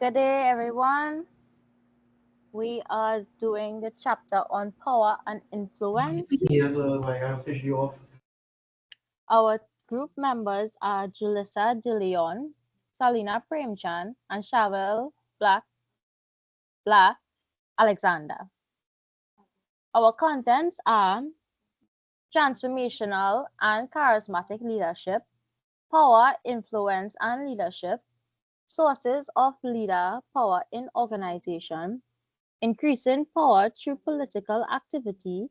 Good day, everyone. We are doing the chapter on power and influence. Yes, like I fish you off. Our group members are Julissa De Leon, Salina Premchan, and Shavel Black Alexander. Our contents are transformational and charismatic leadership, power, influence, and leadership, sources of leader power in organization, increasing power through political activity,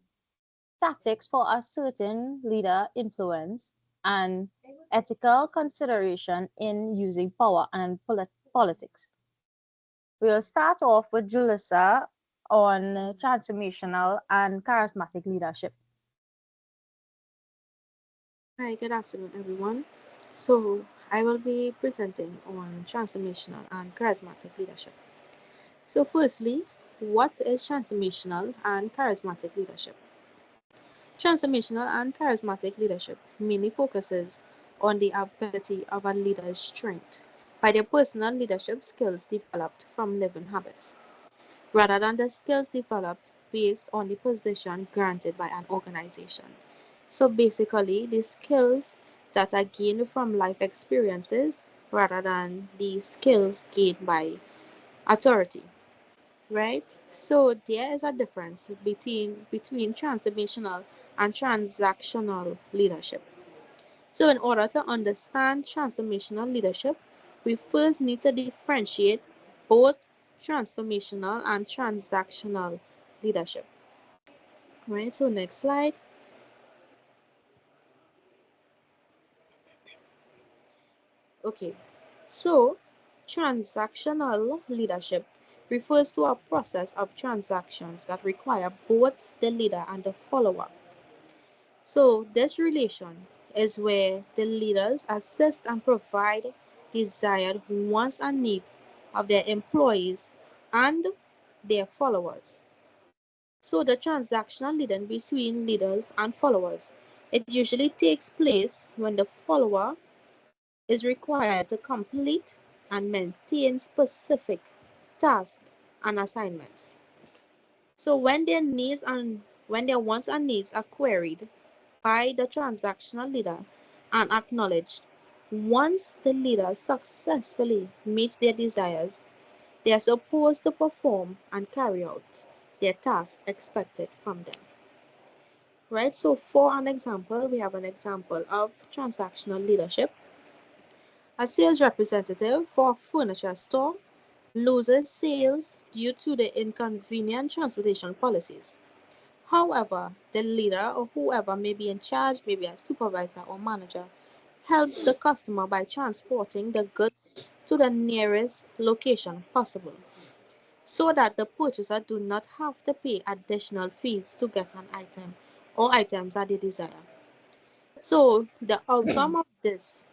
tactics for a certain leader influence, and ethical consideration in using power and politics. We'll start off with Julissa on transformational and charismatic leadership. Hi, good afternoon, everyone. So, I will be presenting on transformational and charismatic leadership. So, firstly, what is transformational and charismatic leadership? Transformational and charismatic leadership mainly focuses on the ability of a leader's strength by their personal leadership skills developed from living habits, rather than the skills developed based on the position granted by an organization. So basically, the skills that are gained from life experiences rather than the skills gained by authority, right? So there is a difference between transformational and transactional leadership. So in order to understand transformational leadership, we first need to differentiate both transformational and transactional leadership. Right? So next slide. Okay. So transactional leadership refers to a process of transactions that require both the leader and the follower. So this relation is where the leaders assist and provide desired wants and needs of their employees and their followers. So the transactional leading between leaders and followers, it usually takes place when the follower is required to complete and maintain specific tasks and assignments. So when their wants and needs are queried by the transactional leader and acknowledged, once the leader successfully meets their desires, they are supposed to perform and carry out their task expected from them. Right? So for an example, we have an example of transactional leadership. A sales representative for a furniture store loses sales due to the inconvenient transportation policies. However, the leader or whoever may be in charge, maybe a supervisor or manager, helps the customer by transporting the goods to the nearest location possible so that the purchaser do not have to pay additional fees to get an item or items that they desire. So the outcome of this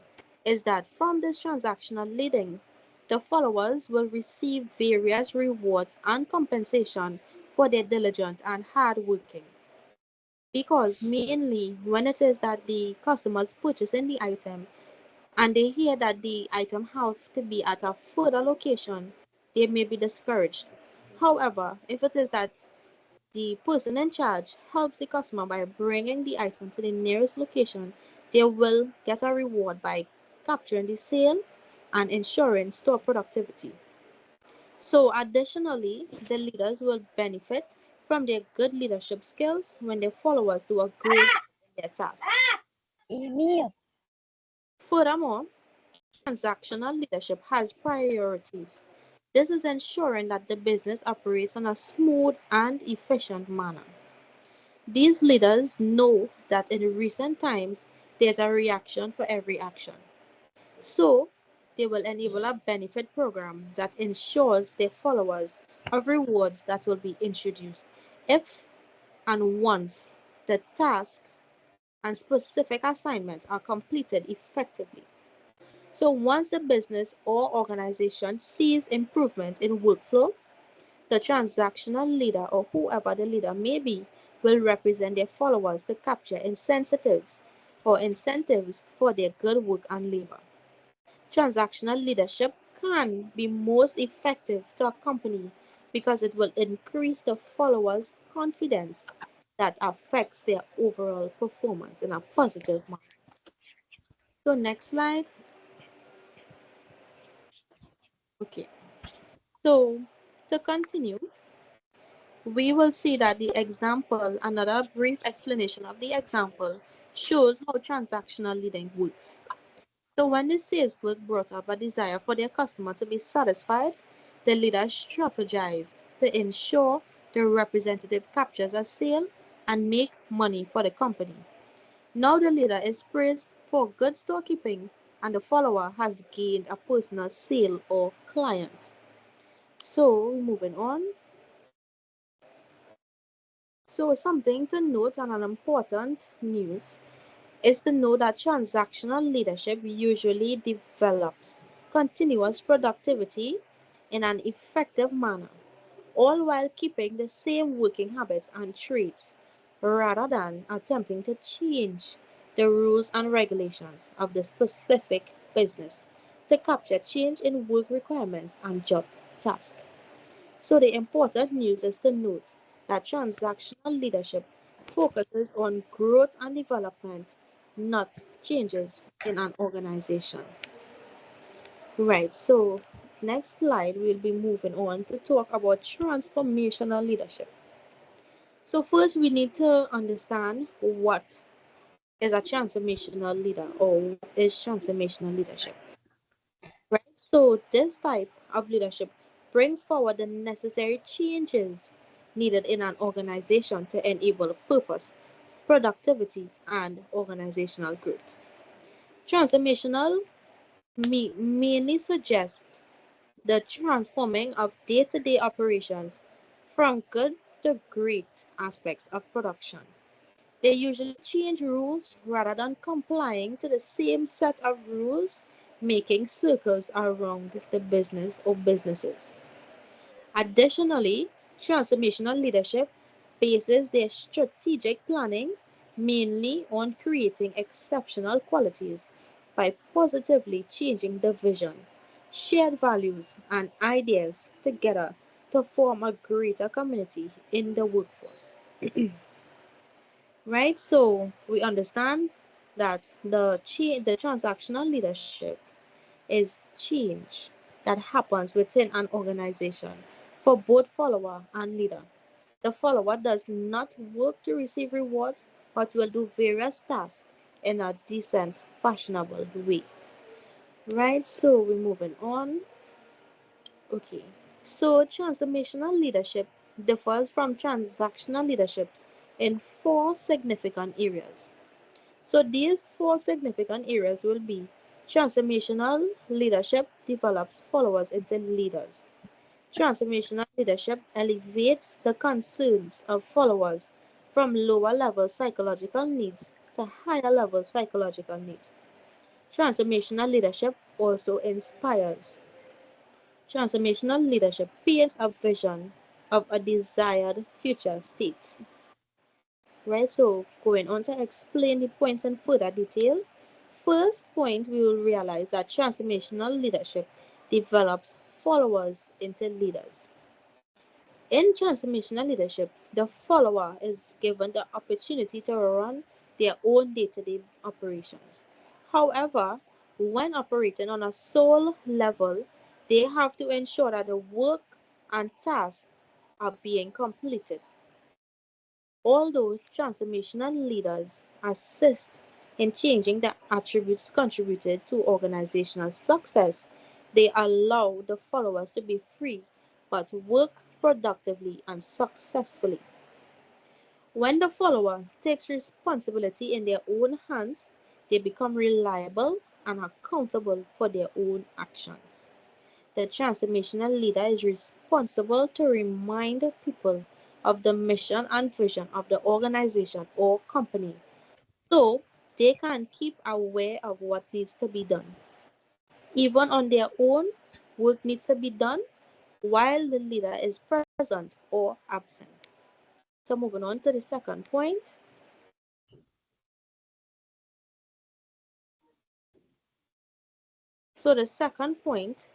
is that from this transactional leading, the followers will receive various rewards and compensation for their diligence and hard working. Because mainly when it is that the customers purchasing the item and they hear that the item have to be at a further location, they may be discouraged. However, if it is that the person in charge helps the customer by bringing the item to the nearest location, they will get a reward by capturing the sale and ensuring store productivity. So, additionally, the leaders will benefit from their good leadership skills when their followers do a great job in their task. Email. Furthermore, transactional leadership has priorities. This is ensuring that the business operates in a smooth and efficient manner. These leaders know that in recent times there's a reaction for every action. So, they will enable a benefit program that ensures their followers of rewards that will be introduced if and once the task and specific assignments are completed effectively. So, once the business or organization sees improvement in workflow, the transactional leader or whoever the leader may be will represent their followers to capture incentives for their good work and labor. Transactional leadership can be most effective to a company because it will increase the followers' confidence that affects their overall performance in a positive manner. So next slide. Okay. So to continue, we will see that the example, another brief explanation of the example, shows how transactional leading works. So when the sales clerk brought up a desire for their customer to be satisfied, the leader strategized to ensure the representative captures a sale and make money for the company. Now the leader is praised for good storekeeping and the follower has gained a personal sale or client. So moving on. So something to note and an important news is to know that transactional leadership usually develops continuous productivity in an effective manner, all while keeping the same working habits and traits, rather than attempting to change the rules and regulations of the specific business to capture change in work requirements and job tasks. So the important news is to note that transactional leadership focuses on growth and development, not changes in an organization. Right, so next slide we'll be moving on to talk about transformational leadership. So first we need to understand what is a transformational leader or what is transformational leadership. Right? So this type of leadership brings forward the necessary changes needed in an organization to enable purpose, productivity, and organizational growth. Transformational mainly suggests the transforming of day-to-day operations from good to great aspects of production. They usually change rules rather than complying to the same set of rules, making circles around the business or businesses. Additionally, transformational leadership bases their strategic planning mainly on creating exceptional qualities by positively changing the vision, shared values, and ideas together to form a greater community in the workforce. Right? So we understand that the transactional leadership is change that happens within an organization for both follower and leader. The follower does not work to receive rewards, but will do various tasks in a decent, fashionable way. Right? So we're moving on. Okay. So transformational leadership differs from transactional leadership in four significant areas. So these four significant areas will be transformational leadership develops followers into leaders. Transformational leadership elevates the concerns of followers from lower level psychological needs to higher level psychological needs. Transformational leadership also inspires. Transformational leadership paints a vision of a desired future state. Right, so going on to explain the points in further detail. First point, we will realize that transformational leadership develops followers into leaders. In transformational leadership, the follower is given the opportunity to run their own day-to-day operations. However, when operating on a sole level, they have to ensure that the work and tasks are being completed. Although transformational leaders assist in changing the attributes contributed to organizational success, they allow the followers to be free but work productively and successfully. When the follower takes responsibility in their own hands, they become reliable and accountable for their own actions. The transformational leader is responsible to remind people of the mission and vision of the organization or company so they can keep aware of what needs to be done. Even on their own, work needs to be done while the leader is present or absent. So moving on to the second point. So the second point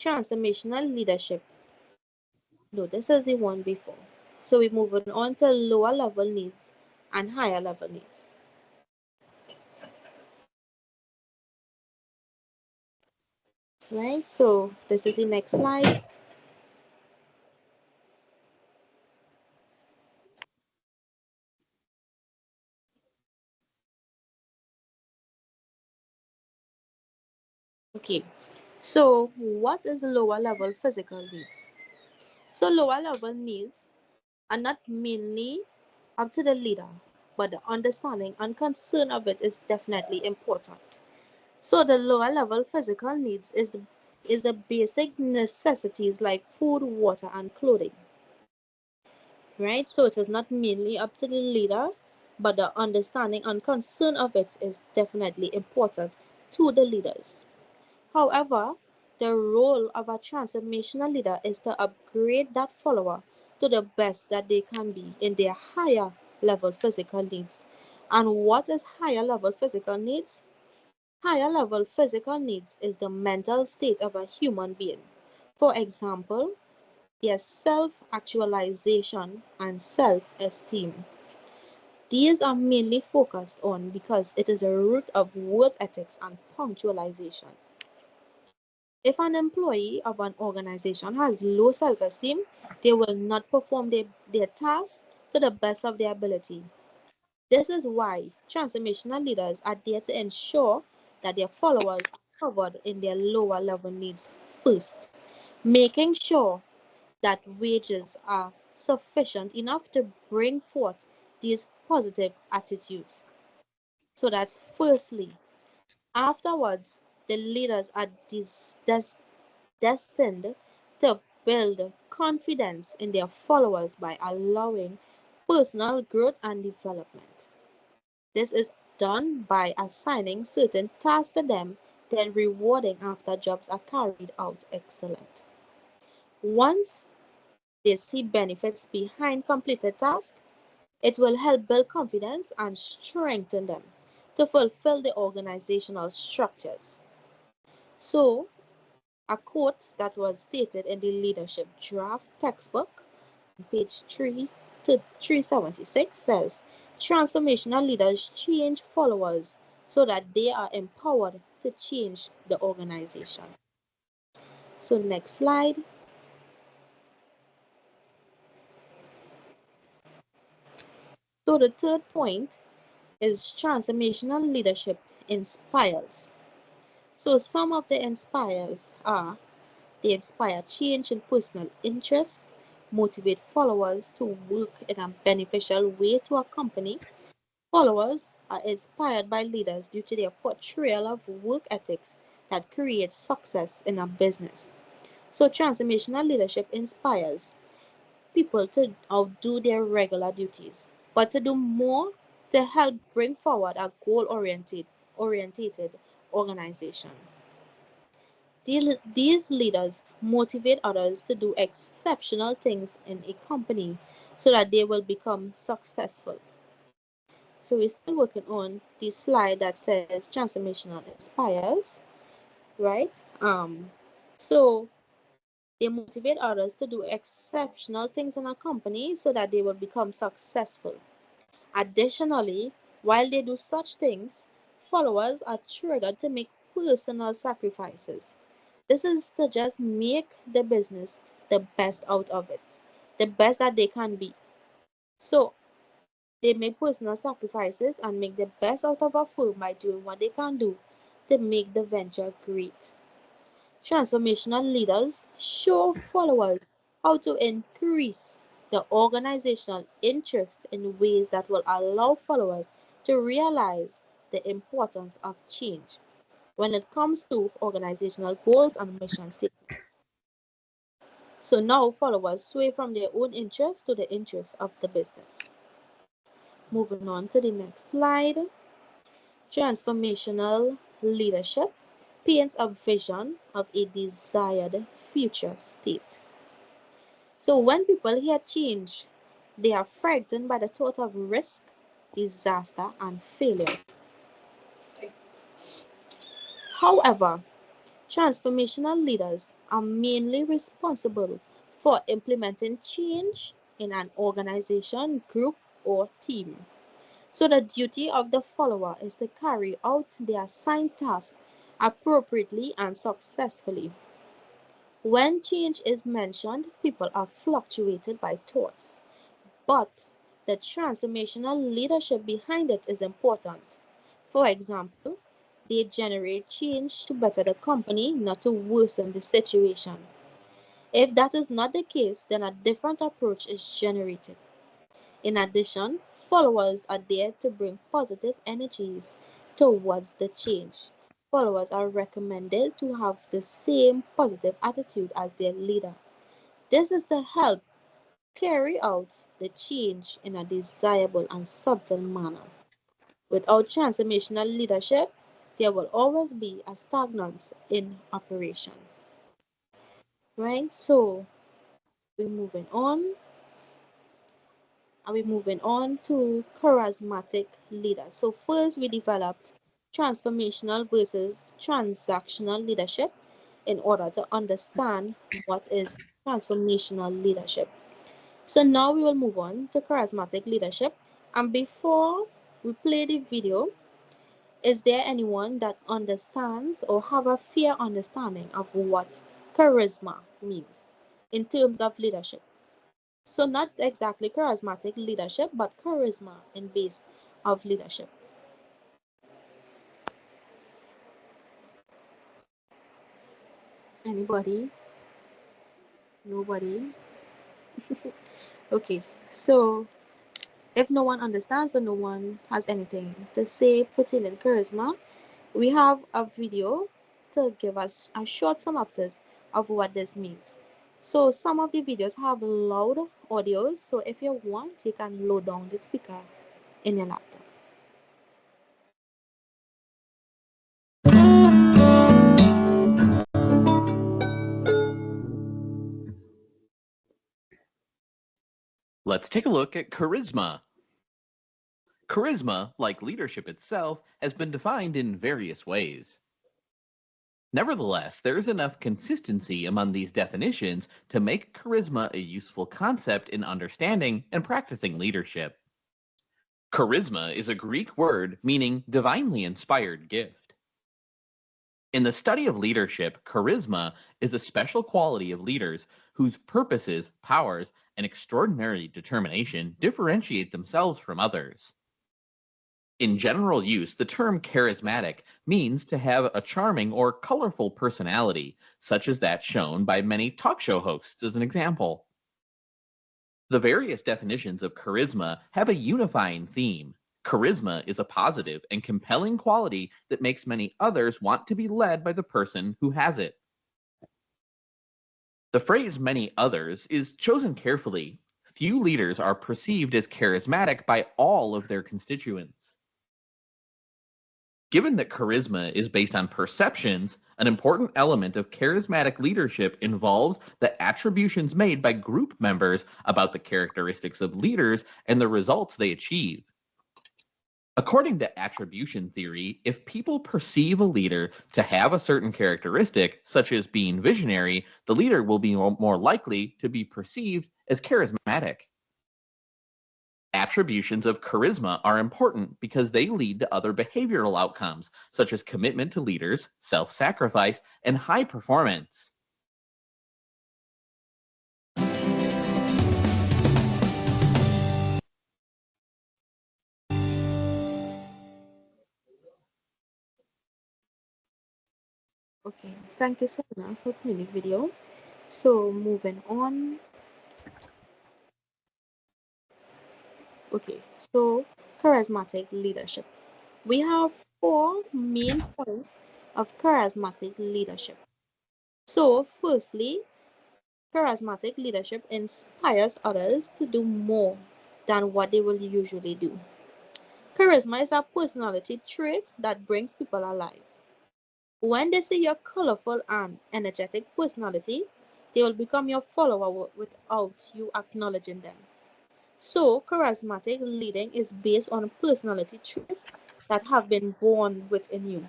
transformational leadership. No, this is the one before. So we're moving on to lower level needs and higher level needs. Right, so this is the next slide. Okay, so what is lower level physical needs? So lower level needs are not mainly up to the leader, but the understanding and concern of it is definitely important. So the lower level physical needs is the basic necessities like food, water, and clothing. Right? So it is not mainly up to the leader, but the understanding and concern of it is definitely important to the leaders. However, the role of a transformational leader is to upgrade that follower to the best that they can be in their higher level physical needs. And what is higher level physical needs? Higher level physical needs is the mental state of a human being. For example, their self actualization and self esteem. These are mainly focused on because it is a root of work ethics and punctualization. If an employee of an organization has low self esteem, they will not perform their tasks to the best of their ability. This is why transformational leaders are there to ensure that their followers are covered in their lower level needs first, making sure that wages are sufficient enough to bring forth these positive attitudes. So that's firstly. Afterwards, the leaders are destined to build confidence in their followers by allowing personal growth and development. This is done by assigning certain tasks to them, then rewarding after jobs are carried out excellent. Once they see benefits behind completed tasks, it will help build confidence and strengthen them to fulfill the organizational structures. So, a quote that was stated in the leadership draft textbook, page 3 to 376, says transformational leaders change followers so that they are empowered to change the organization. So, next slide. So, the third point is transformational leadership inspires. So, some of the inspires are they inspire change in personal interests, motivate followers to work in a beneficial way to a company. Followers are inspired by leaders due to their portrayal of work ethics that creates success in a business. So, transformational leadership inspires people to outdo their regular duties, but to do more to help bring forward a goal oriented organization. These leaders motivate others to do exceptional things in a company so that they will become successful. So we're still working on the slide that says transformational inspires, right? So they motivate others to do exceptional things in a company so that they will become successful. Additionally, while they do such things, followers are triggered to make personal sacrifices. This is to just make the business the best out of it, the best that they can be. So they make personal sacrifices and make the best out of a firm by doing what they can do to make the venture great. Transformational leaders show followers how to increase the organizational interest in ways that will allow followers to realize the importance of change when it comes to organizational goals and mission statements. So now followers sway from their own interests to the interests of the business. Moving on to the next slide. Transformational leadership paints a vision of a desired future state. So when people hear change, they are frightened by the thought of risk, disaster, and failure. However, transformational leaders are mainly responsible for implementing change in an organization, group, or team. So the duty of the follower is to carry out the assigned task appropriately and successfully. When change is mentioned, people are fluctuated by thoughts, but the transformational leadership behind it is important. For example, they generate change to better the company, not to worsen the situation. If that is not the case, then a different approach is generated. In addition, followers are there to bring positive energies towards the change. Followers are recommended to have the same positive attitude as their leader. This is to help carry out the change in a desirable and subtle manner. Without transformational leadership, there will always be a stagnance in operation. Right? So we're moving on. And we're moving on to charismatic leaders. So first we developed transformational versus transactional leadership in order to understand what is transformational leadership. So now we will move on to charismatic leadership. And before we play the video, is there anyone that understands or have a fair understanding of what charisma means in terms of leadership? So not exactly charismatic leadership, but charisma in base of leadership. Anybody? Nobody? Okay, so if no one understands or no one has anything to say pertaining charisma, we have a video to give us a short synopsis of what this means. So some of the videos have loud audios, so if you want, you can load down the speaker in your laptop. Let's take a look at charisma. Charisma, like leadership itself, has been defined in various ways. Nevertheless, there is enough consistency among these definitions to make charisma a useful concept in understanding and practicing leadership. Charisma is a Greek word meaning divinely inspired gift. In the study of leadership, charisma is a special quality of leaders whose purposes, powers, and extraordinary determination differentiate themselves from others. In general use, the term charismatic means to have a charming or colorful personality, such as that shown by many talk show hosts as an example. The various definitions of charisma have a unifying theme. Charisma is a positive and compelling quality that makes many others want to be led by the person who has it. The phrase many others is chosen carefully. Few leaders are perceived as charismatic by all of their constituents. Given that charisma is based on perceptions, an important element of charismatic leadership involves the attributions made by group members about the characteristics of leaders and the results they achieve. According to attribution theory, if people perceive a leader to have a certain characteristic, such as being visionary, the leader will be more likely to be perceived as charismatic. Attributions of charisma are important because they lead to other behavioral outcomes, such as commitment to leaders, self-sacrifice, and high performance. Okay, thank you, Selena, for playing the video. So moving on. Okay, so charismatic leadership. We have four main points of charismatic leadership. So firstly, charismatic leadership inspires others to do more than what they will usually do. Charisma is a personality trait that brings people alive. When they see your colorful and energetic personality, they will become your follower without you acknowledging them. So, charismatic leading is based on personality traits that have been born within you.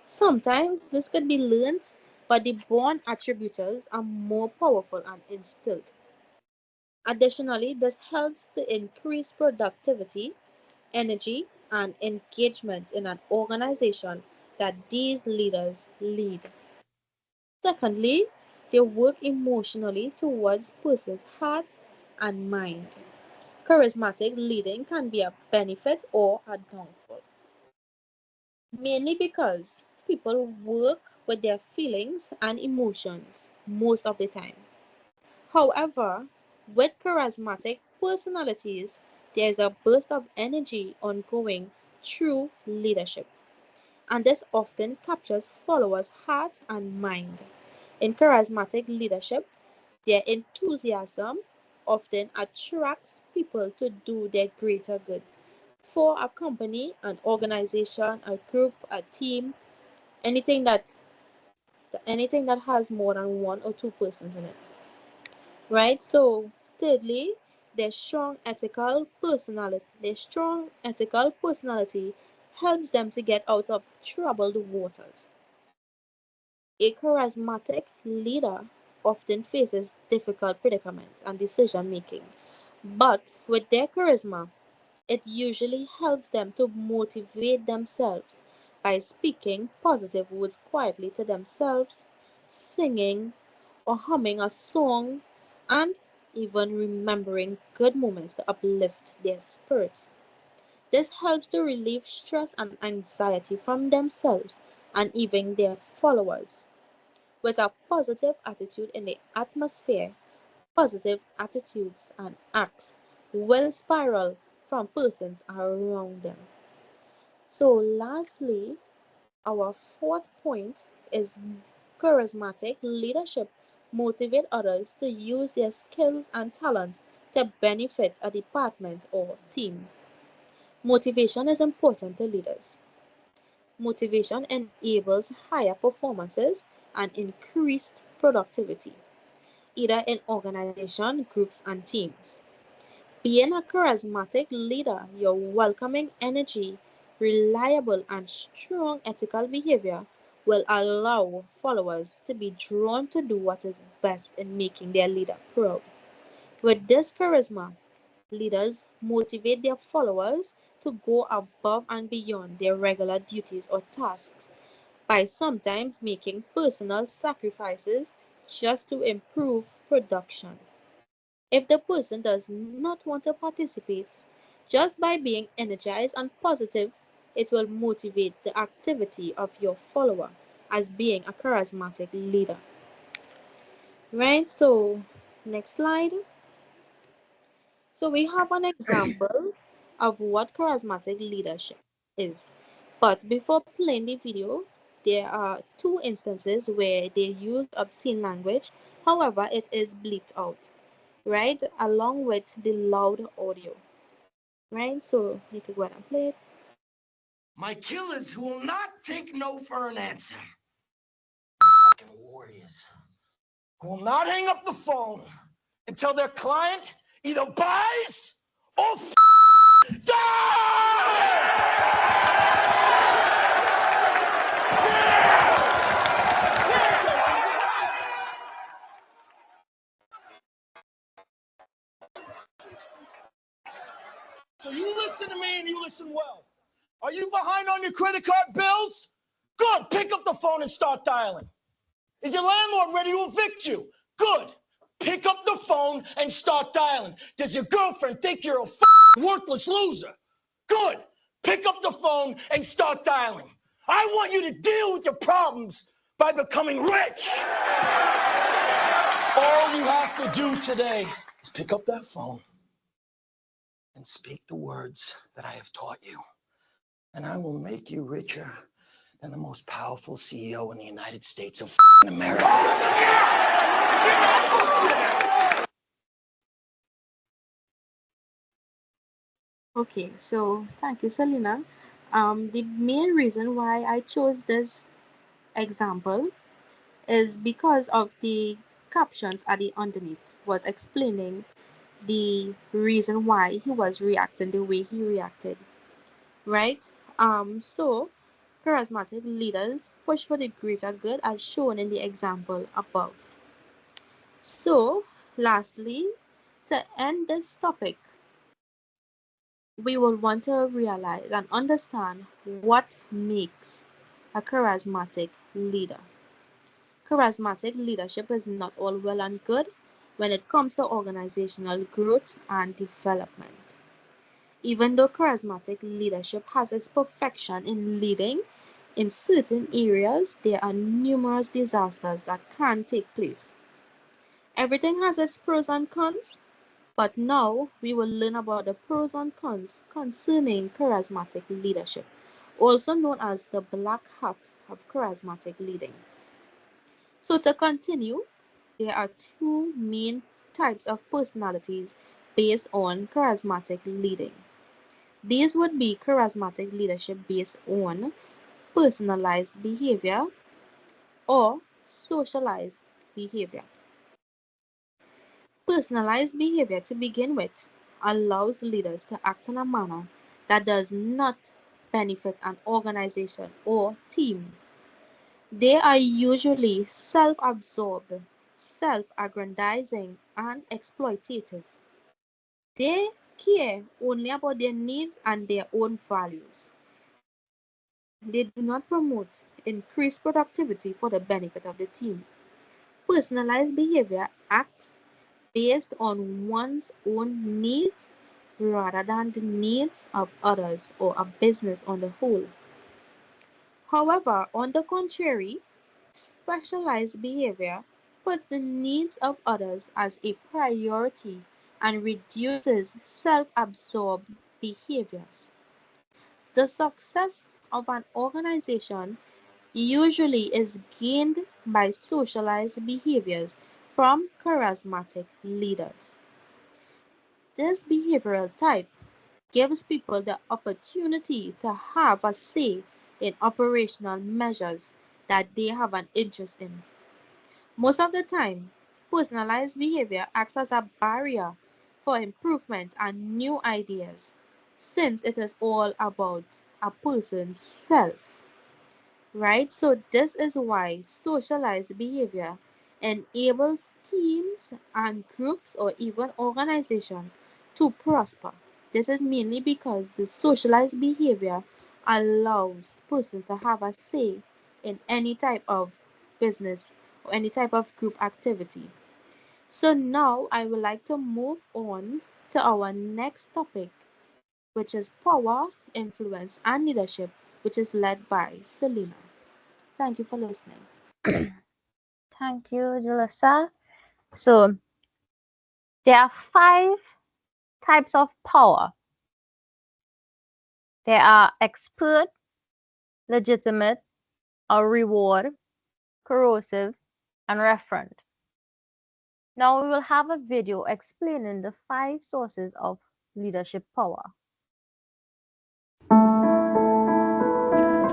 Sometimes this could be learned, but the born attributes are more powerful and instilled. Additionally, this helps to increase productivity, energy, and engagement in an organization that these leaders lead. Secondly, they work emotionally towards person's heart and mind. Charismatic leading can be a benefit or a downfall, mainly because people work with their feelings and emotions most of the time. However, with charismatic personalities, there is a burst of energy ongoing through leadership, and this often captures followers' heart and mind. In charismatic leadership, their enthusiasm often attracts people to do their greater good for a company, an organization, a group, a team, anything that anything that has more than one or two persons in it. Right? So thirdly, their strong ethical personality helps them to get out of troubled waters. A charismatic leader often faces difficult predicaments and decision making, but with their charisma, it usually helps them to motivate themselves by speaking positive words quietly to themselves, singing or humming a song, and even remembering good moments to uplift their spirits. This helps to relieve stress and anxiety from themselves and even their followers. With a positive attitude in the atmosphere, positive attitudes and acts will spiral from persons around them. So, lastly, our fourth point is charismatic leadership motivate others to use their skills and talents to benefit a department or team. Motivation is important to leaders. Motivation enables higher performances and increased productivity, either in organization, groups, and teams. Being a charismatic leader, your welcoming energy, reliable and strong ethical behavior will allow followers to be drawn to do what is best in making their leader proud. With this charisma, leaders motivate their followers to go above and beyond their regular duties or tasks by sometimes making personal sacrifices just to improve production. If the person does not want to participate, just by being energized and positive, it will motivate the activity of your follower as being a charismatic leader. Right? So, next slide. So, we have an example of what charismatic leadership is. But before playing the video, there are two instances where they use obscene language. However, it is bleeped out, right? Along with the loud audio, right? So you could go ahead and play it. My killers who will not take no for an answer. Fucking warriors who will not hang up the phone until their client either buys or dies! So you listen to me and you listen well. Are you behind on your credit card bills? Good. Pick up the phone and start dialing. Is your landlord ready to evict you? Good. Pick up the phone and start dialing. Does your girlfriend think you're a worthless loser? Good. Pick up the phone and start dialing. I want you to deal with your problems by becoming rich. All you have to do today is pick up that phone and speak the words that I have taught you. And I will make you richer than the most powerful CEO in the United States of America. Okay, so thank you, Selena. The main reason why I chose this example is because of the captions at the underneath was explaining the reason why he was reacting the way he reacted, right? So Charismatic leaders push for the greater good as shown in the example above. So, lastly, to end this topic, we will want to realize and understand what makes a charismatic leader. Charismatic leadership is not all well and good when it comes to organizational growth and development. Even though charismatic leadership has its perfection in leading, in certain areas there are numerous disasters that can take place. Everything has its pros and cons, but now we will learn about the pros and cons concerning charismatic leadership, also known as the black hat of charismatic leading. So to continue, there are two main types of personalities based on charismatic leading. These would be charismatic leadership based on personalized behavior or socialized behavior. Personalized behavior, to begin with, allows leaders to act in a manner that does not benefit an organization or team. They are usually self-absorbed, self-aggrandizing, and exploitative. They care only about their needs and their own values. They do not promote increased productivity for the benefit of the team. Personalized behavior acts based on one's own needs rather than the needs of others or a business on the whole. However, on the contrary, specialized behavior puts the needs of others as a priority and reduces self-absorbed behaviors. The success of an organization usually is gained by socialized behaviors from charismatic leaders. This behavioral type gives people the opportunity to have a say in operational measures that they have an interest in. Most of the time, personalized behavior acts as a barrier for improvement and new ideas, since it is all about a person's self. Right? So this is why socialized behavior enables teams and groups or even organizations to prosper. This is mainly because the socialized behavior allows persons to have a say in any type of business or any type of group activity. So now I would like to move on to our next topic, which is power, influence, and leadership, which is led by Selena. Thank you for listening. Thank you, Jalissa. So, there are 5 types of power. There are expert, legitimate, or reward, corrosive, and referent. Now we will have a video explaining the 5 sources of leadership power.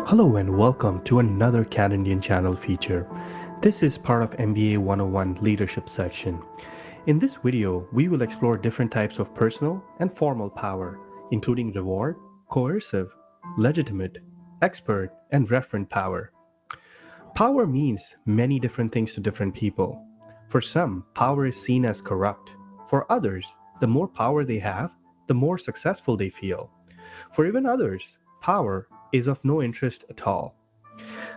Hello and welcome to another Cat Indian channel feature. This is part of MBA 101 leadership section. In this video, we will explore different types of personal and formal power, including reward, coercive, legitimate, expert, and referent power. Power means many different things to different people. For some, power is seen as corrupt. For others, the more power they have, the more successful they feel. For even others, power is of no interest at all.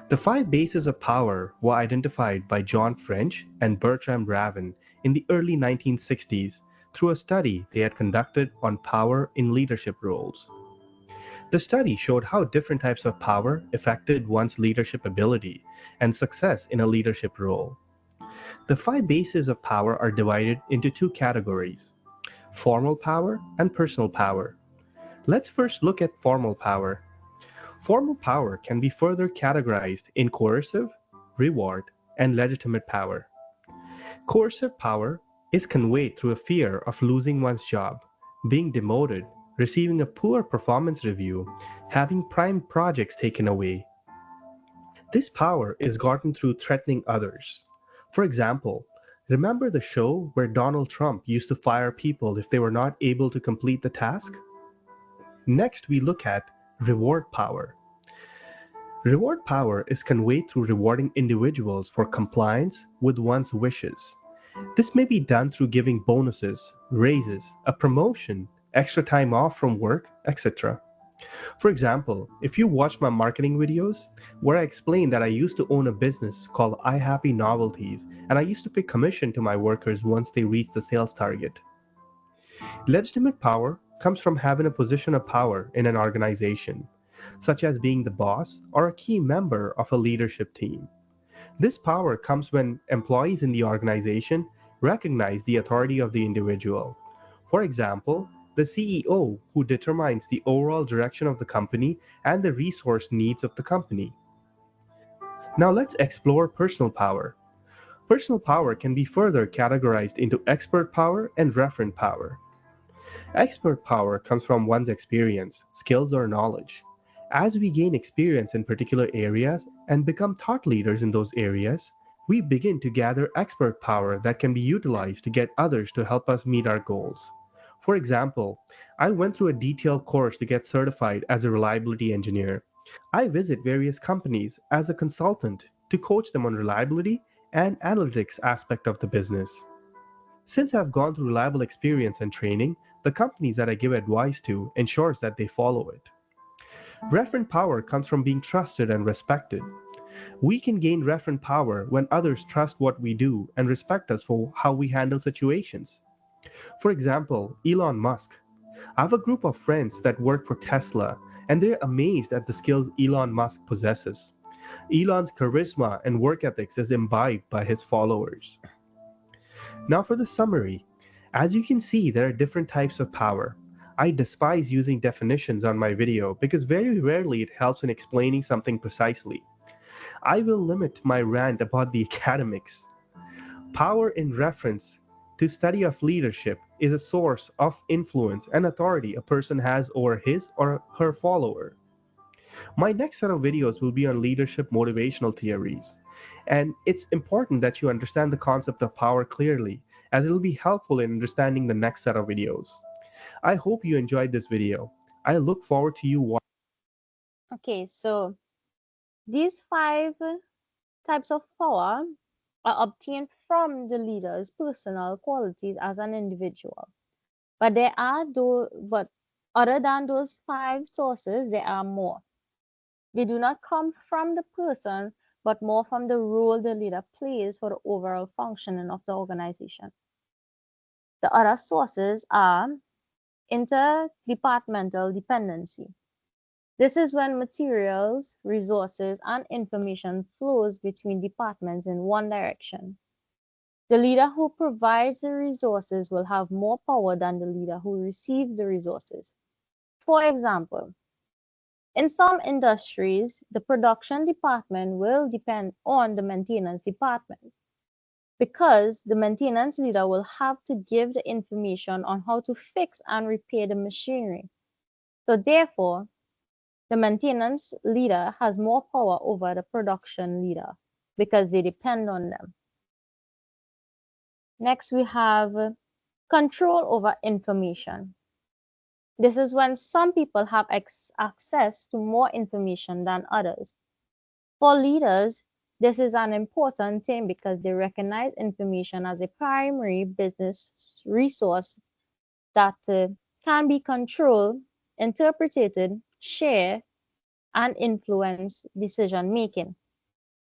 The 5 bases of power were identified by John French and Bertram Ravin in the early 1960s through a study they had conducted on power in leadership roles. The study showed how different types of power affected one's leadership ability and success in a leadership role. The 5 bases of power are divided into 2 categories: formal power and personal power. Let's first look at formal power. Formal power can be further categorized in coercive, reward, and legitimate power. Coercive power is conveyed through a fear of losing one's job, being demoted, receiving a poor performance review, having prime projects taken away. This power is gotten through threatening others. For example, remember the show where Donald Trump used to fire people if they were not able to complete the task? Next, we look at reward power. Reward power is conveyed through rewarding individuals for compliance with one's wishes. This may be done through giving bonuses, raises, a promotion, extra time off from work, etc. For example, if you watch my marketing videos, where I explain that I used to own a business called iHappy Novelties, and I used to pay commission to my workers once they reached the sales target. Legitimate power comes from having a position of power in an organization, such as being the boss or a key member of a leadership team. This power comes when employees in the organization recognize the authority of the individual. For example, the CEO, who determines the overall direction of the company and the resource needs of the company. Now let's explore personal power. Personal power can be further categorized into expert power and referent power. Expert power comes from one's experience, skills, or knowledge. As we gain experience in particular areas and become thought leaders in those areas, we begin to gather expert power that can be utilized to get others to help us meet our goals. For example, I went through a detailed course to get certified as a reliability engineer. I visit various companies as a consultant to coach them on reliability and analytics aspect of the business. Since I've gone through reliable experience and training, the companies that I give advice to ensures that they follow it. Referent power comes from being trusted and respected. We can gain referent power when others trust what we do and respect us for how we handle situations. For example, Elon Musk. I have a group of friends that work for Tesla, and they're amazed at the skills Elon Musk possesses. Elon's charisma and work ethics is imbibed by his followers. Now for the summary. As you can see, there are different types of power. I despise using definitions on my video because very rarely it helps in explaining something precisely. I will limit my rant about the academics. Power in reference to study of leadership is a source of influence and authority a person has over his or her follower. My next set of videos will be on leadership motivational theories. And it's important that you understand the concept of power clearly, as it will be helpful in understanding the next set of videos. I hope you enjoyed this video. I look forward to you watching. Okay, so these 5 types of power are obtained from the leader's personal qualities as an individual. But but other than those 5 sources, there are more. They do not come from the person, but more from the role the leader plays for the overall functioning of the organization. The other sources are interdepartmental dependency. This is when materials, resources, and information flows between departments in one direction. The leader who provides the resources will have more power than the leader who receives the resources. For example, in some industries, the production department will depend on the maintenance department because the maintenance leader will have to give the information on how to fix and repair the machinery. So therefore, the maintenance leader has more power over the production leader because they depend on them. Next, we have control over information. This is when some people have access to more information than others. For leaders, this is an important thing because they recognize information as a primary business resource that can be controlled, interpreted, shared, and influence decision making.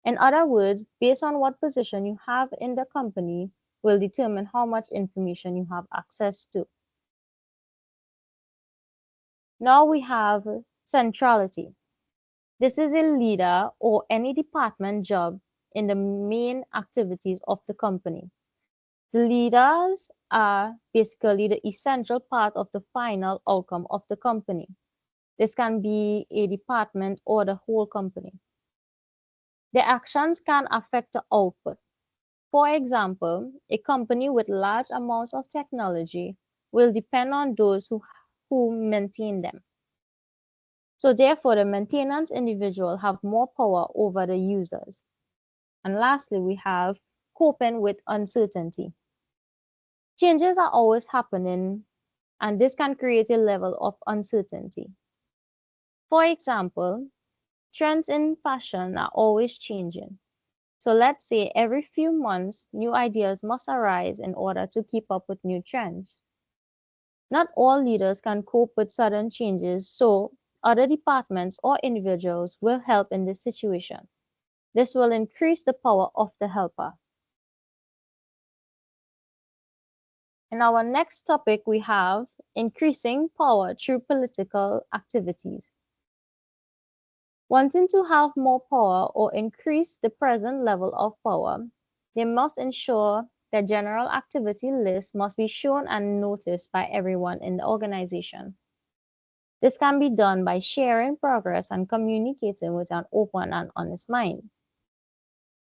In other words, based on what position you have in the company will determine how much information you have access to. Now we have centrality. This is a leader or any department job in the main activities of the company. The leaders are basically the essential part of the final outcome of the company. This can be a department or the whole company. Their actions can affect the output. For example, a company with large amounts of technology will depend on those who maintain them. So therefore, the maintenance individual have more power over the users. And lastly, we have coping with uncertainty. Changes are always happening, and this can create a level of uncertainty. For example, Trends in fashion are always changing. So let's say every few months, new ideas must arise in order to keep up with new trends. Not all leaders can cope with sudden changes, so other departments or individuals will help in this situation. This will increase the power of the helper. In our next topic, we have increasing power through political activities. Wanting to have more power or increase the present level of power, they must ensure the general activity list must be shown and noticed by everyone in the organization. This can be done by sharing progress and communicating with an open and honest mind.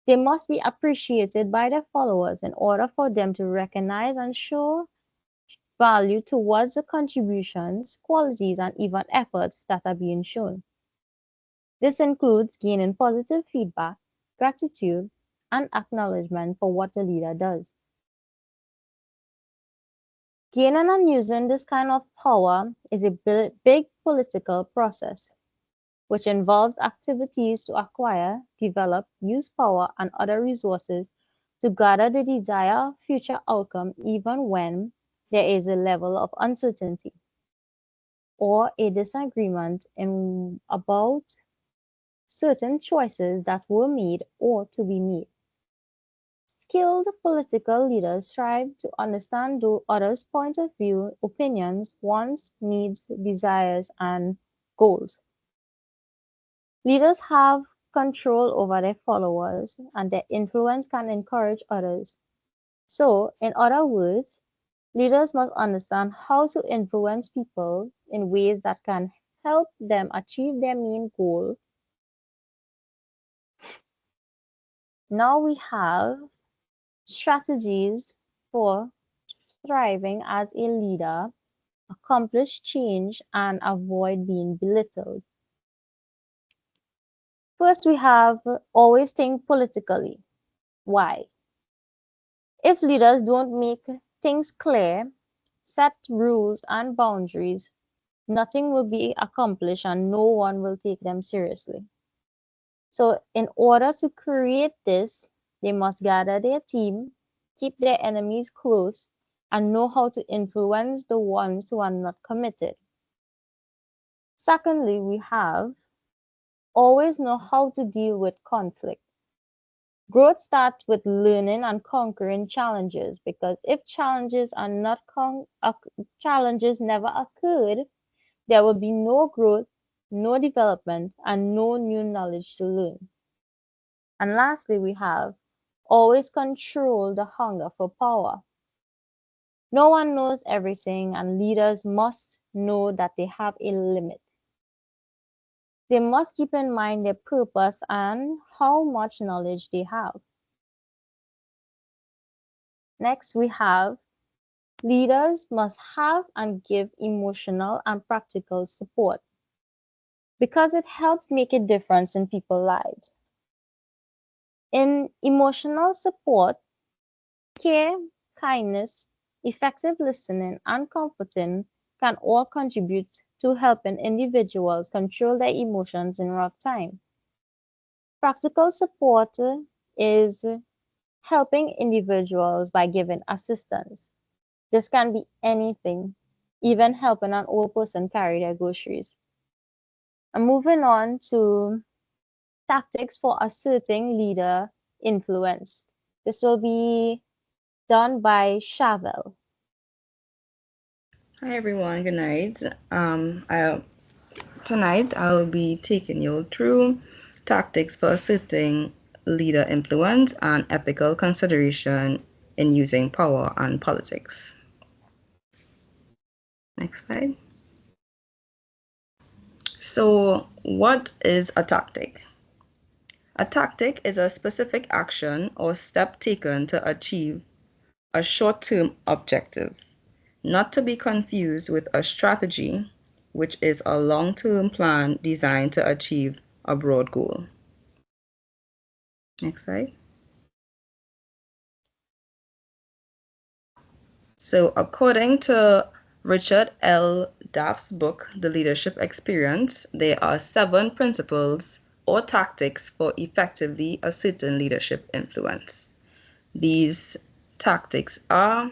They must be appreciated by their followers in order for them to recognize and show value towards the contributions, qualities, and even efforts that are being shown. This includes gaining positive feedback, gratitude, and acknowledgement for what the leader does. Gaining and using this kind of power is a big political process, which involves activities to acquire, develop, use power and other resources to gather the desired future outcome even when there is a level of uncertainty or a disagreement about certain choices that were made or to be made. Skilled political leaders strive to understand others' point of view, opinions, wants, needs, desires, and goals. Leaders have control over their followers, and their influence can encourage others. So, in other words, leaders must understand how to influence people in ways that can help them achieve their main goal. Now we have strategies for thriving as a leader, accomplish change, and avoid being belittled. First, we have always think politically. Why? If leaders don't make things clear, set rules and boundaries, nothing will be accomplished and no one will take them seriously. So, in order to create this, they must gather their team, keep their enemies close, and know how to influence the ones who are not committed. Secondly, we have always know how to deal with conflict. Growth starts with learning and conquering challenges because if challenges are not challenges never occurred, there will be no growth, no development, and no new knowledge to learn. And lastly, we have always control the hunger for power. No one knows everything, and leaders must know that they have a limit. They must keep in mind their purpose and how much knowledge they have. Next, we have leaders must have and give emotional and practical support because it helps make a difference in people's lives. In emotional support, care, kindness, effective listening, and comforting can all contribute to helping individuals control their emotions in rough time. Practical support is helping individuals by giving assistance. This can be anything, even helping an old person carry their groceries. And moving on to tactics for asserting leader influence. This will be done by Shavel. Hi everyone, good night. Tonight I'll be taking you through tactics for asserting leader influence and ethical consideration in using power and politics. Next slide. So, what is a tactic? A tactic is a specific action or step taken to achieve a short-term objective, not to be confused with a strategy, which is a long-term plan designed to achieve a broad goal. Next slide. So according to Richard L. DAFT's book, The Leadership Experience, there are 7 principles or tactics for effectively asserting leadership influence. These tactics are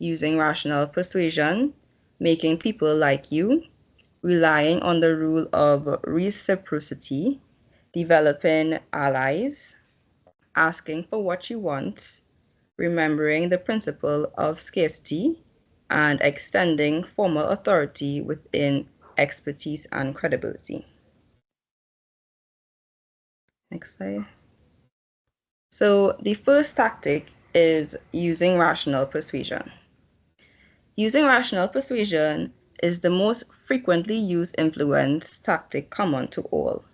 using rational persuasion, making people like you, relying on the rule of reciprocity, developing allies, asking for what you want, remembering the principle of scarcity, and extending formal authority within expertise and credibility. Next slide. So the first tactic is using rational persuasion. Using rational persuasion is the most frequently used influence tactic common to all.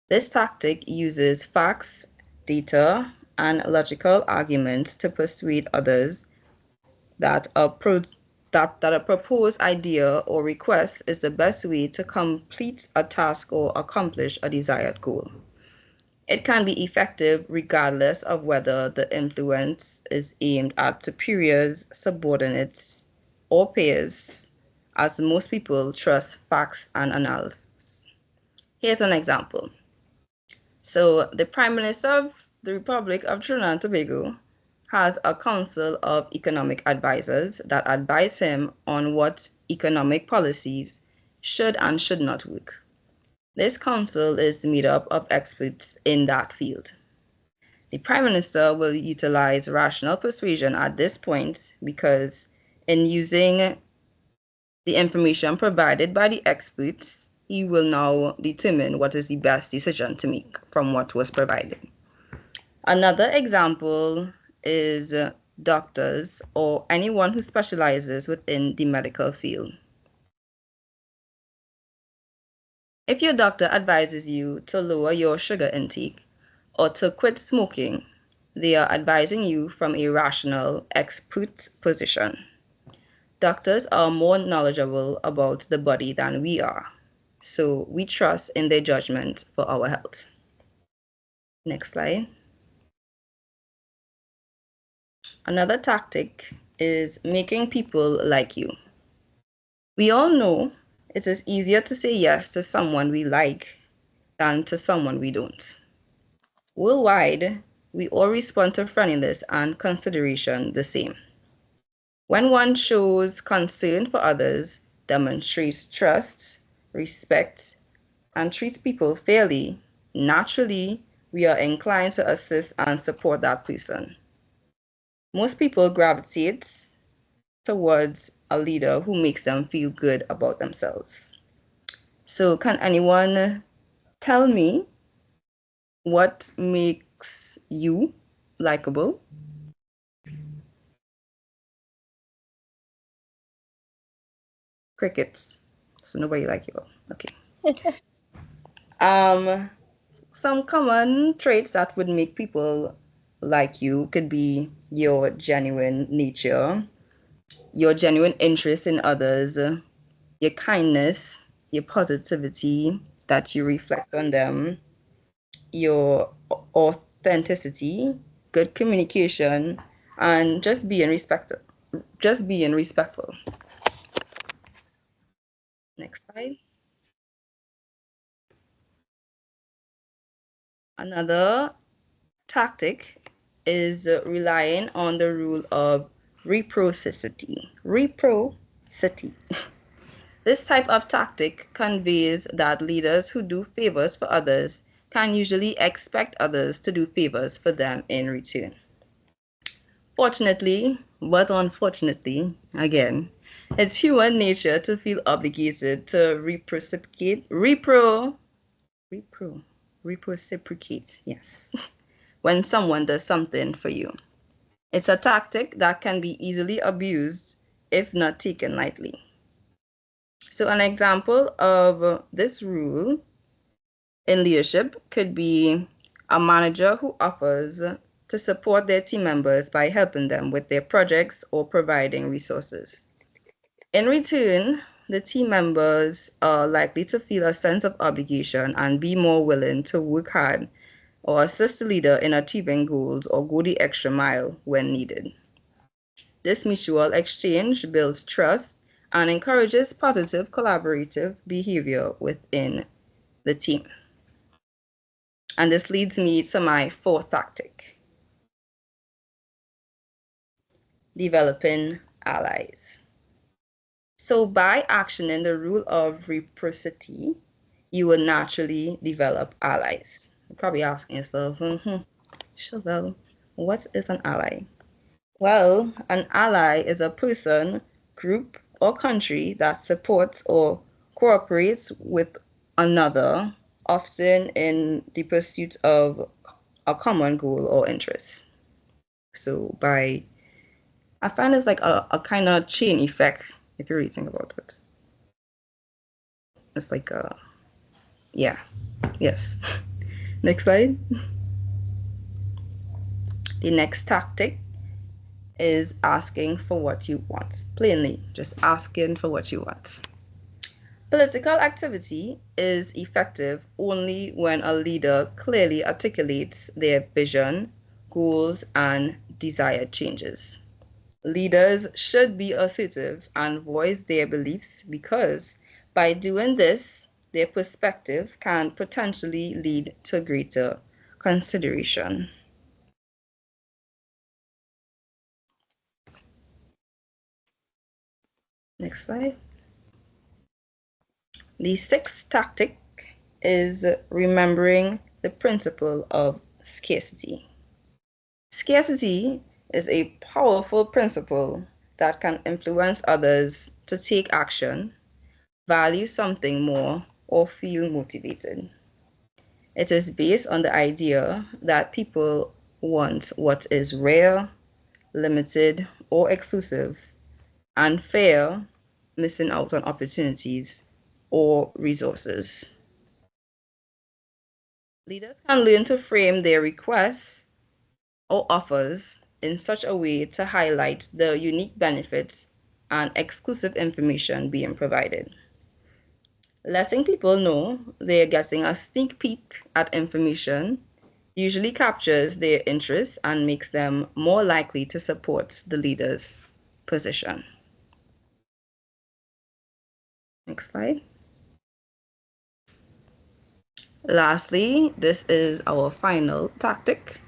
This tactic uses facts, data, and logical arguments to persuade others that a proposed idea or request is the best way to complete a task or accomplish a desired goal. It can be effective regardless of whether the influence is aimed at superiors, subordinates, or peers, as most people trust facts and analysis. Here's an example. So the Prime Minister of the Republic of Trinidad and Tobago has a council of economic advisors that advise him on what economic policies should and should not work. This council is made up of experts in that field. The Prime Minister will utilize rational persuasion at this point because in using the information provided by the experts, he will now determine what is the best decision to make from what was provided. Another example is doctors or anyone who specializes within the medical field. If your doctor advises you to lower your sugar intake or to quit smoking, they are advising you from a rational, expert position. Doctors are more knowledgeable about the body than we are, so we trust in their judgment for our health. Next slide. Another tactic is making people like you. We all know it is easier to say yes to someone we like than to someone we don't. Worldwide, we all respond to friendliness and consideration the same. When one shows concern for others, demonstrates trust, respect, and treats people fairly, naturally, we are inclined to assist and support that person. Most people gravitate towards a leader who makes them feel good about themselves. So can anyone tell me what makes you likable? Crickets. So nobody like you. Okay. Some common traits that would make people like you could be your genuine nature, your genuine interest in others, your kindness, your positivity that you reflect on them, your authenticity, good communication, and just being respectful. Next slide. Another tactic is relying on the rule of reciprocity. Reciprocity. This type of tactic conveys that leaders who do favors for others can usually expect others to do favors for them in return. Fortunately, but unfortunately, again, it's human nature to feel obligated to reciprocate, yes, when someone does something for you. It's a tactic that can be easily abused if not taken lightly. So an example of this rule in leadership could be a manager who offers to support their team members by helping them with their projects or providing resources. In return, the team members are likely to feel a sense of obligation and be more willing to work hard or assist the leader in achieving goals or go the extra mile when needed. This mutual exchange builds trust and encourages positive collaborative behavior within the team. And this leads me to my fourth tactic: developing allies. So by actioning the rule of reciprocity, you will naturally develop allies. You're probably asking yourself, Chevelle, what is an ally? Well, an ally is a person, group, or country that supports or cooperates with another, often in the pursuit of a common goal or interest. So I find it's like a kind of chain effect if you really think about it. It's like yeah, yes. Next slide. The next tactic is asking for what you want. Plainly, just asking for what you want. Political activity is effective only when a leader clearly articulates their vision, goals, and desired changes. Leaders should be assertive and voice their beliefs because by doing this, their perspective can potentially lead to greater consideration. Next slide. The sixth tactic is remembering the principle of scarcity. Scarcity is a powerful principle that can influence others to take action, value something more, or feel motivated. It is based on the idea that people want what is rare, limited, or exclusive, and fear missing out on opportunities or resources. Leaders can learn to frame their requests or offers in such a way to highlight the unique benefits and exclusive information being provided. Letting people know they're getting a sneak peek at information usually captures their interest and makes them more likely to support the leader's position. Next slide. Lastly, this is our final tactic,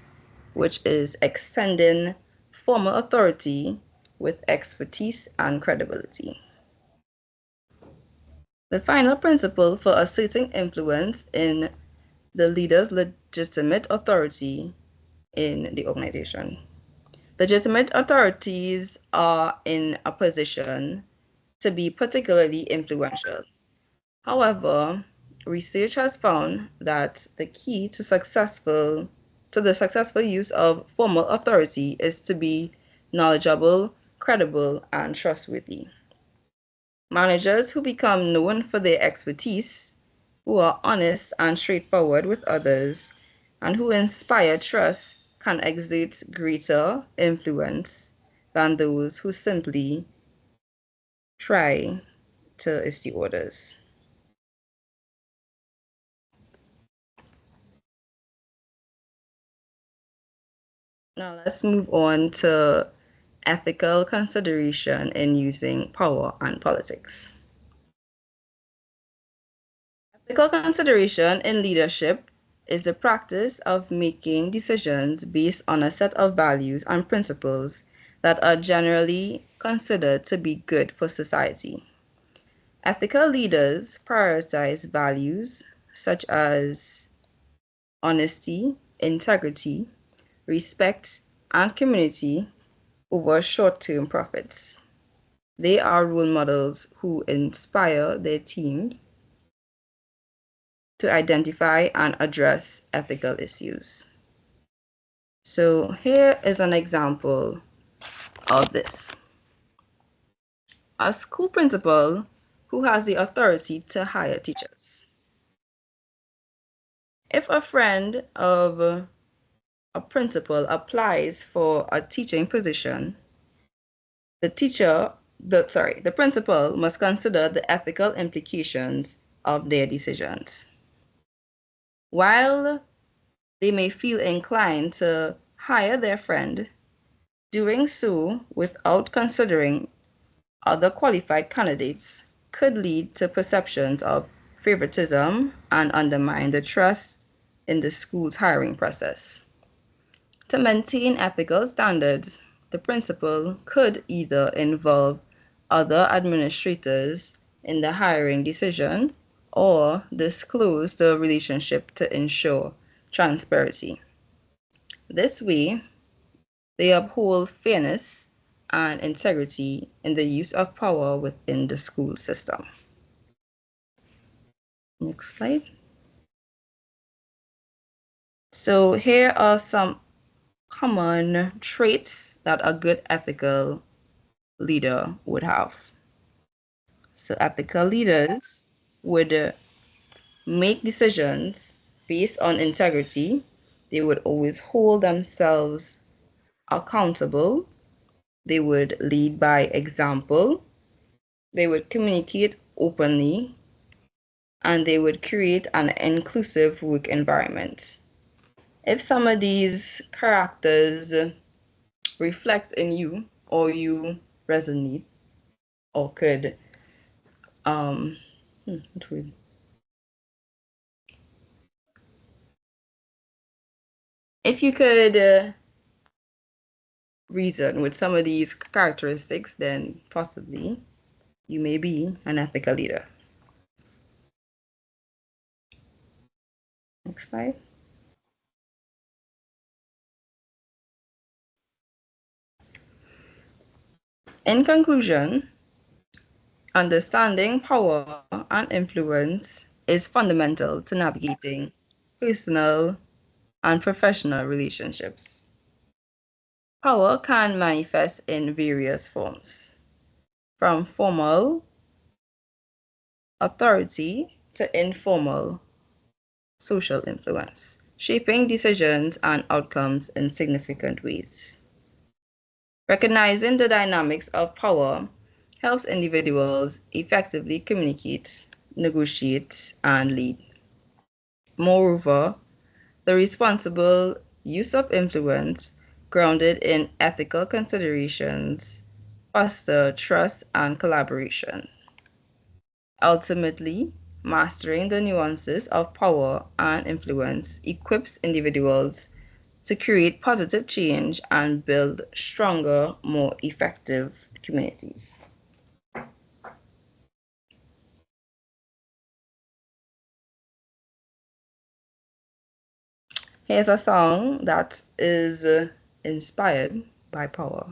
which is extending formal authority with expertise and credibility. The final principle for asserting influence in the leader's legitimate authority in the organization. Legitimate authorities are in a position to be particularly influential. However, research has found that the key to the successful use of formal authority is to be knowledgeable, credible, and trustworthy. Managers who become known for their expertise, who are honest and straightforward with others, and who inspire trust can exert greater influence than those who simply try to issue orders. Now let's move on to ethical consideration in using power and politics. Ethical consideration in leadership is the practice of making decisions based on a set of values and principles that are generally considered to be good for society. Ethical leaders prioritize values such as honesty, integrity, respect, and community over short-term profits. They are role models who inspire their team to identify and address ethical issues. So here is an example of this. A school principal who has the authority to hire teachers. If a friend of a principal applies for a teaching position, the principal must consider the ethical implications of their decisions. While they may feel inclined to hire their friend, doing so without considering other qualified candidates could lead to perceptions of favoritism and undermine the trust in the school's hiring process. To maintain ethical standards, the principal could either involve other administrators in the hiring decision or disclose the relationship to ensure transparency. This way, they uphold fairness and integrity in the use of power within the school system. Next slide. So here are some common traits that a good ethical leader would have. So ethical leaders would make decisions based on integrity. They would always hold themselves accountable. They would lead by example. They would communicate openly, and they would create an inclusive work environment. If some of these characters reflect in you, or you resonate, or could if you could reason with some of these characteristics, then possibly you may be an ethical leader. Next slide. In conclusion, understanding power and influence is fundamental to navigating personal and professional relationships. Power can manifest in various forms, from formal authority to informal social influence, shaping decisions and outcomes in significant ways. Recognizing the dynamics of power helps individuals effectively communicate, negotiate, and lead. Moreover, the responsible use of influence, grounded in ethical considerations, foster trust and collaboration. Ultimately, mastering the nuances of power and influence equips individuals to create positive change and build stronger, more effective communities. Here's a song that is inspired by power.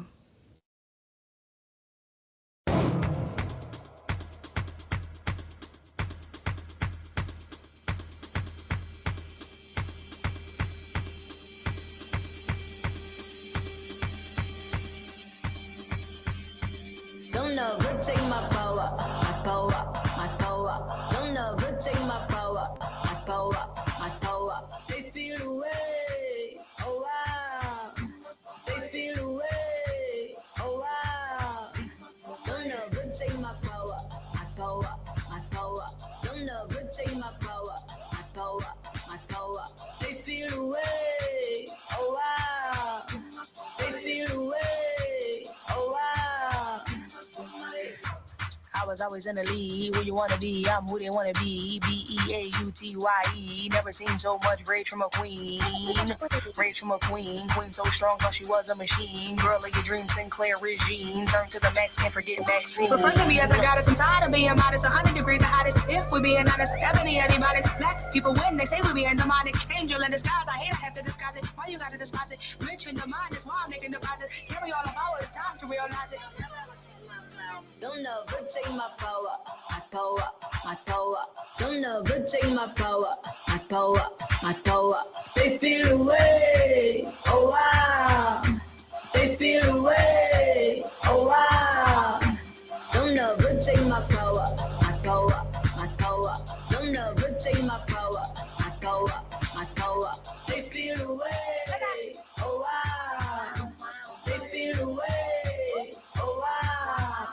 Don't never take my power, my power, my power. Don't never take my power, my power, my power. They feel away, oh wow. They feel away, oh wow. Don't never take my power, my power, my power. Don't never take my power, my power, my power. They feel away, oh wow. They feel away, oh wow. I was always in the lead, where you wanna be, I'm who they wanna be, B-E-A-U-T-Y-E, never seen so much rage from a queen, rage from a queen so strong, thought she was a machine, girl of your dreams, Sinclair regime, turn to the max, can't forget Maxine. Refer to me as a goddess, I'm tired of being modest, 100 degrees the hottest, if we're being honest, ebony, anybody's black people win, they say we're being demonic, angel in disguise, I hate I have to disguise it, why you gotta despise it, rich in the mind, that's why I'm making deposits, carry all the power, it's time to realize it. Don't never take my power, my power, my power. Don't never take my power, my power, my power. They feel away, oh wow. They feel away, oh wow. Don't never take my power, my power, my power. Don't never take my power, my power, my power. They feel away, oh wow. They feel away, oh wow.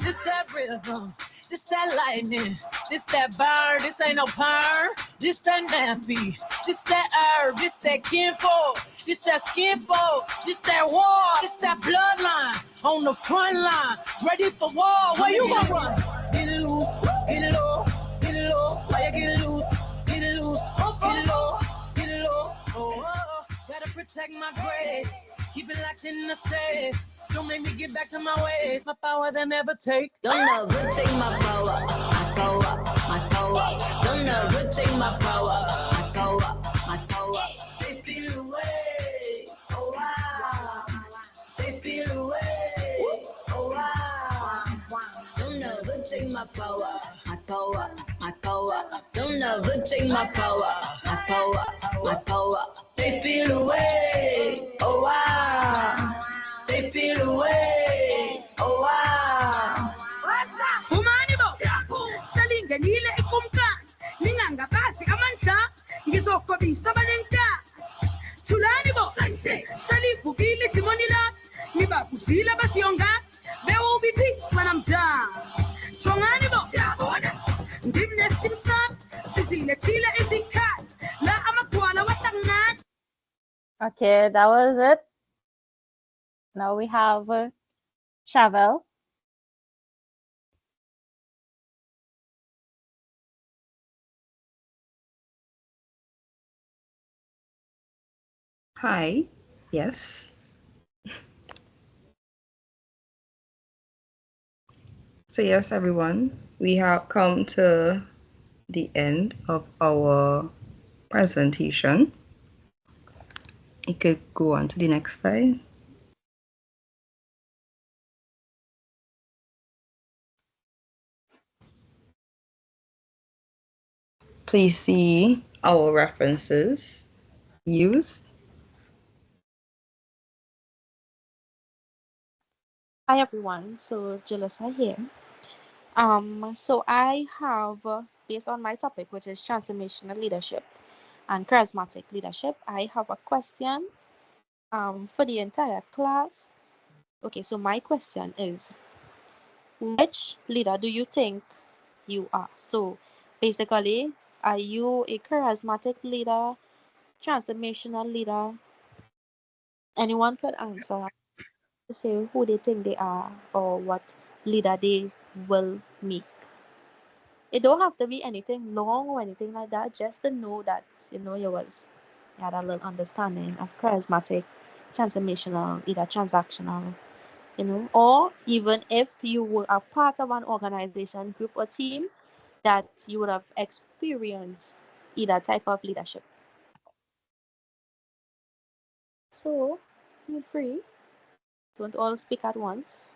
This that rhythm, this that lightning, this that bird, this ain't no perm, this that nappy, this that herb, this that kinfolk, this that skinfolk, this that war, this that bloodline, on the front line, ready for war, where you gonna run? Get it loose, get it low, why you get it loose, get it low, protect my grace. Keep it locked in the safe. Don't make me get back to my ways. My power they never take. Don't ever take my power, my power, my power. Don't ever take my power, my power, my power. They feel away, oh wow. They feel away, oh wow. Don't ever take my power, my power, my power. Don't ever take my power, my power, my power. They feel away, oh wow. They feel away, oh wow. Fumani bo, salinga nile ikumka, ninganga basi amansa, ngizoko bisabalenka. Tulani bo, salifu gile timonila, niba kusila basiyonga, there will be peace when I'm done. Chongani bo, dimnes dimsap, sisile chile isikat, la amakwala wasangan. Okay, that was it. Now we have Shavel. Hi, yes. So yes, everyone, we have come to the end of our presentation. You could go on to the next slide. Please see our references used. Hi everyone, so Jalissa here. So I have, based on my topic, which is transformational leadership and charismatic leadership, I have a question for the entire class. Okay, so my question is, which leader do you think you are? So basically, are you a charismatic leader, transformational leader? Anyone could answer to say who they think they are or what leader they will make. It don't have to be anything long or anything like that, just to know that you had a little understanding of charismatic, transformational, either transactional, or even if you were a part of an organization, group, or team that you would have experienced either type of leadership. So feel free. Don't all speak at once.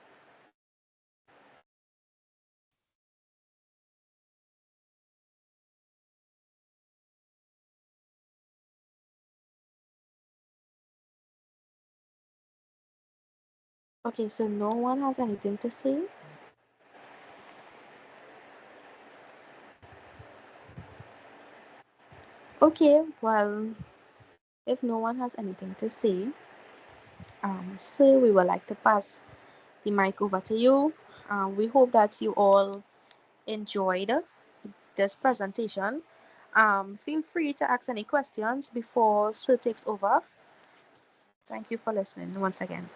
Okay, so no one has anything to say. Okay, well, if no one has anything to say, so we would like to pass the mic over to you. We hope that you all enjoyed this presentation. Feel free to ask any questions before Sir takes over. Thank you for listening once again.